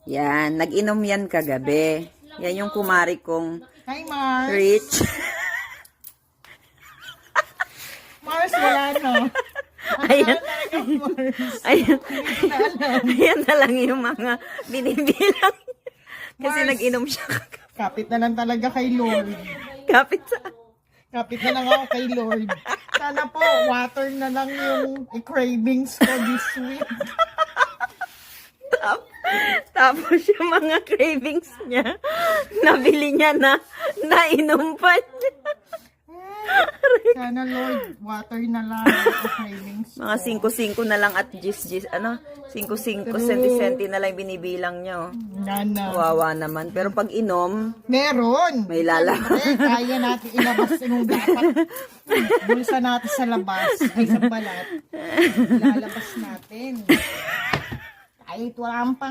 Yan, nag-inom yan kagabi. Yan yung kumari kong Hi, Mars. Rich. Mars, wala na. Ayan. Mars. Ayan. Ayan na lang yung mga binibilang. Kasi Mars. nag-inom siya kagabi. Kapit na lang talaga kay Lord. Kapit sa... Kapit na lang ako kay Lord. Sana po, water na lang yung cravings ko this week. Tapos yung mga cravings niya, nabili niya na, nainom pa niya. Sana Lord, water na lang yung cravings ko. Mga 5-5 na lang at 10, 5-5 senti-senti na lang binibilang niya. Oh. Nana. Wawa naman. Pero pag inom, Meron. may lalaman. Kaya natin ilabas yung dapat bulsa natin sa labas. Ay, sa balat. Lalabas natin. Kahit walang